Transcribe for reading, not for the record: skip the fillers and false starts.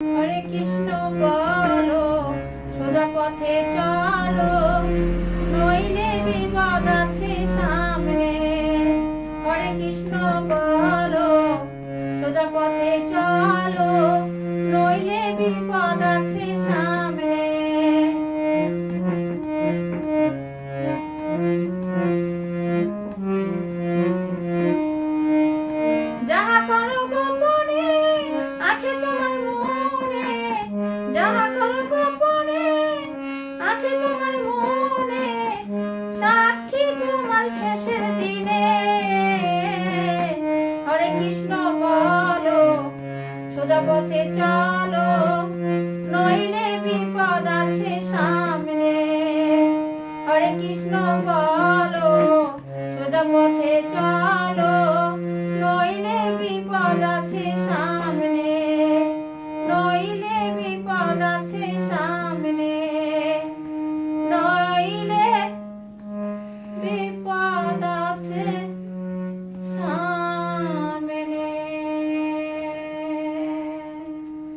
হরে কৃষ্ণ বলো, সোজা পথে চলো, নইলে বিপদ আছে সামনে। হরে কৃষ্ণ বলো, সোজা পথে চলো, নইলে বিপদ আছে সামনে। যাহা করো গোপনে আছে তোমার মনে, যাহা করো গোপনে আছে তোমার মনে, সাক্ষী তোমার শেষের দিনে। হরে কৃষ্ণ বলো, সোজা পথে চলো, নইলে বিপদ আছে সামনে। হরে কৃষ্ণ বলো, সোজা পথে চলো, নইলে বিপদ আছে সামনে, নইলে বিপদ আছে